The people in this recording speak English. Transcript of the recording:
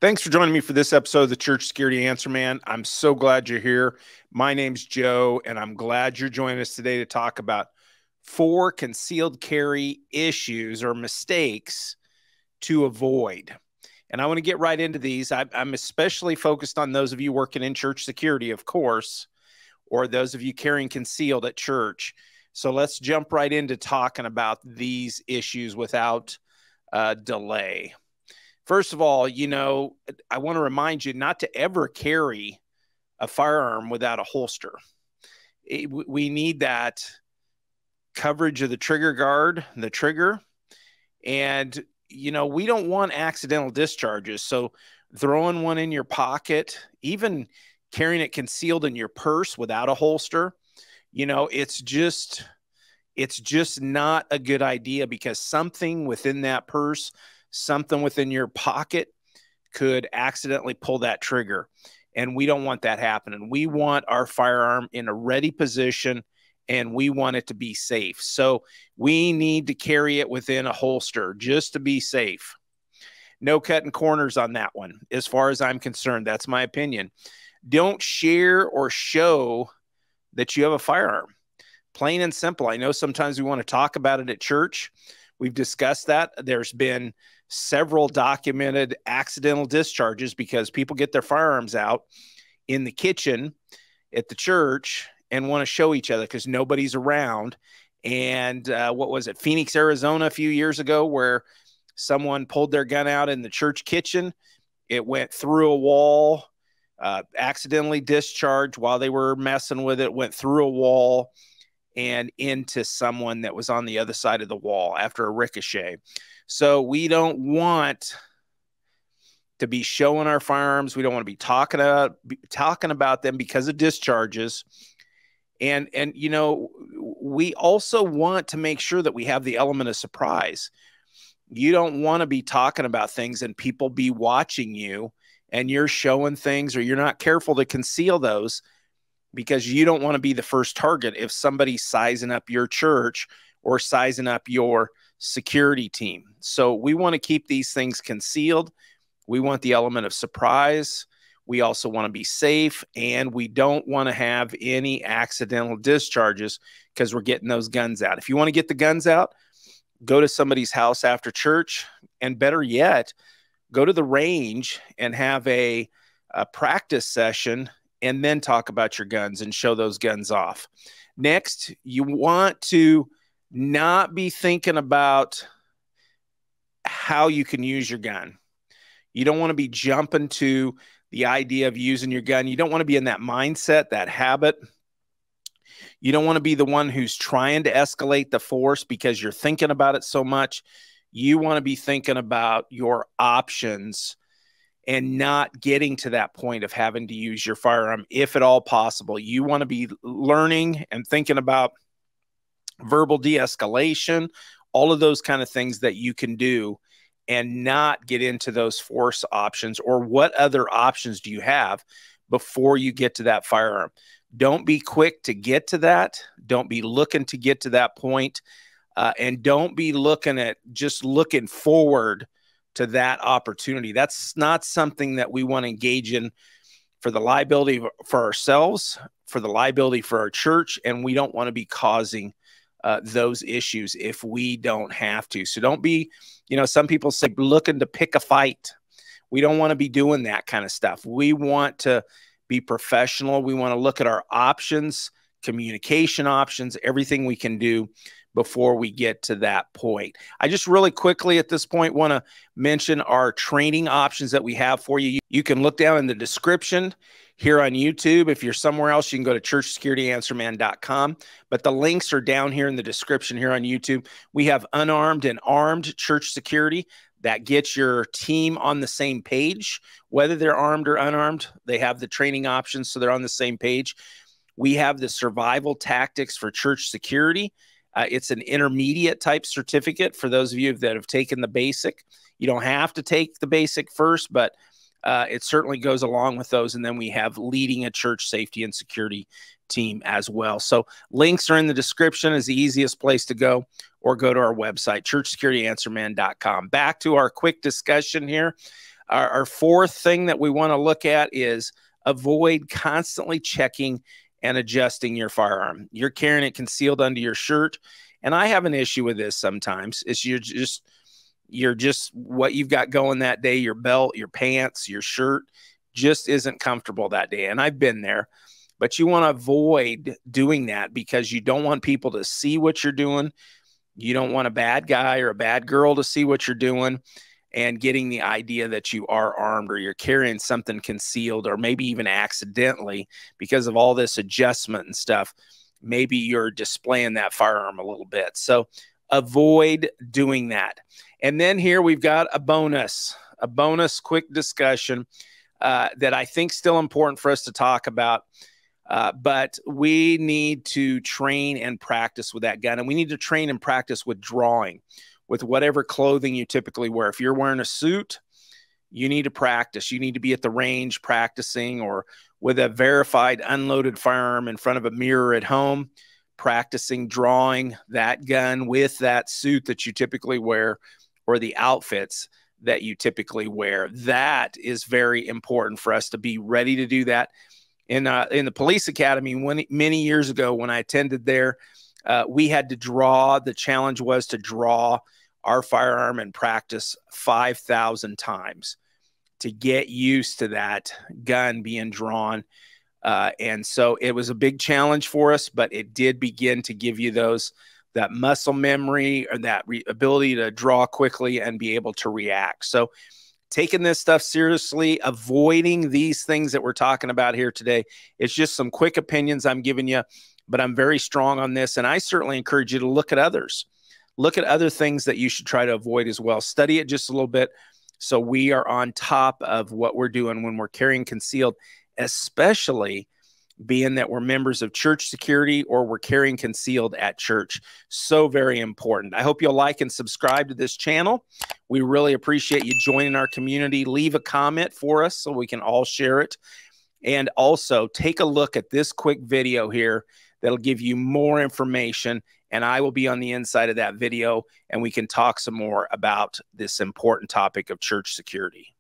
Thanks for joining me for this episode of the Church Security Answer Man. I'm so glad you're here. My name's Joe, and I'm glad you're joining us today to talk about 4 concealed carry issues or mistakes to avoid. And I want to get right into these. I'm especially focused on those of you working in church security, of course, or those of you carrying concealed at church. So let's jump right into talking about these issues without delay. First of all, I want to remind you not to ever carry a firearm without a holster. We need that coverage of the trigger guard, the trigger. And, we don't want accidental discharges. So throwing one in your pocket, even carrying it concealed in your purse without a holster, it's just not a good idea, because something within that purse, something within your pocket could accidentally pull that trigger. And we don't want that happening. We want our firearm in a ready position, and we want it to be safe. So we need to carry it within a holster just to be safe. No cutting corners on that one, as far as I'm concerned. That's my opinion. Don't share or show that you have a firearm. Plain and simple. I know sometimes we want to talk about it at church. We've discussed that. There's been several documented accidental discharges because people get their firearms out in the kitchen at the church and want to show each other because nobody's around. And what was it, Phoenix, Arizona, a few years ago, where someone pulled their gun out in the church kitchen. It went through a wall, accidentally discharged while they were messing with it, went through a wall and into someone that was on the other side of the wall after a ricochet. So we don't want to be showing our firearms. We don't want to be talking about them because of discharges. And we also want to make sure that we have the element of surprise. You don't want to be talking about things and people be watching you and you're showing things, or you're not careful to conceal those, because you don't want to be the first target if somebody's sizing up your church or sizing up your security team. So we want to keep these things concealed. We want the element of surprise. We also want to be safe, and we don't want to have any accidental discharges because we're getting those guns out. If you want to get the guns out, go to somebody's house after church, and better yet, go to the range and have a practice session, and then talk about your guns and show those guns off. Next, you want to not be thinking about how you can use your gun. You don't want to be jumping to the idea of using your gun. You don't want to be in that mindset, that habit. You don't want to be the one who's trying to escalate the force because you're thinking about it so much. You want to be thinking about your options and not getting to that point of having to use your firearm, if at all possible. You want to be learning and thinking about verbal de-escalation, all of those kind of things that you can do, and not get into those force options, or what other options do you have before you get to that firearm. Don't be quick to get to that. Don't be looking to get to that point. And don't be just looking forward to that opportunity. That's not something that we want to engage in, for the liability for ourselves, for the liability for our church, and we don't want to be causing those issues if we don't have to. So don't be, some people say looking to pick a fight. We don't want to be doing that kind of stuff. We want to be professional. We want to look at our options, communication options, everything we can do before we get to that point. I just really quickly at this point want to mention our training options that we have for you. You can look down in the description here on YouTube. If you're somewhere else, you can go to churchsecurityanswerman.com, but the links are down here in the description here on YouTube. We have unarmed and armed church security that gets your team on the same page, whether they're armed or unarmed. They have the training options, so they're on the same page. We have the survival tactics for church security. It's an intermediate type certificate for those of you that have taken the basic. You don't have to take the basic first, but it certainly goes along with those. And then we have leading a church safety and security team as well. So links are in the description, is the easiest place to go, or go to our website, churchsecurityanswerman.com. Back to our quick discussion here. Our fourth thing that we want to look at is avoid constantly checking and adjusting your firearm. You're carrying it concealed under your shirt. And I have an issue with this sometimes. It's you're just what you've got going that day, your belt, your pants, your shirt just isn't comfortable that day. And I've been there, but you want to avoid doing that because you don't want people to see what you're doing. You don't want a bad guy or a bad girl to see what you're doing and getting the idea that you are armed or you're carrying something concealed, or maybe even accidentally because of all this adjustment and stuff. Maybe you're displaying that firearm a little bit. So avoid doing that. And then here we've got a bonus quick discussion that I think is still important for us to talk about. But we need to train and practice with that gun. And we need to train and practice with drawing, with whatever clothing you typically wear. If you're wearing a suit, you need to practice. You need to be at the range practicing, or with a verified unloaded firearm in front of a mirror at home, practicing drawing that gun with that suit that you typically wear, or the outfits that you typically wear. That is very important for us to be ready to do that. In the police academy, many years ago when I attended there, we had to draw. The challenge was to draw our firearm and practice 5,000 times to get used to that gun being drawn. And so it was a big challenge for us, but it did begin to give you that muscle memory, or that ability to draw quickly and be able to react. So taking this stuff seriously, avoiding these things that we're talking about here today. It's just some quick opinions I'm giving you, but I'm very strong on this. And I certainly encourage you to look at others. Look at other things that you should try to avoid as well. Study it just a little bit so we are on top of what we're doing when we're carrying concealed, especially being that we're members of church security or we're carrying concealed at church. So very important. I hope you'll like and subscribe to this channel. We really appreciate you joining our community. Leave a comment for us so we can all share it. And also take a look at this quick video here that'll give you more information, and I will be on the inside of that video, and we can talk some more about this important topic of church security.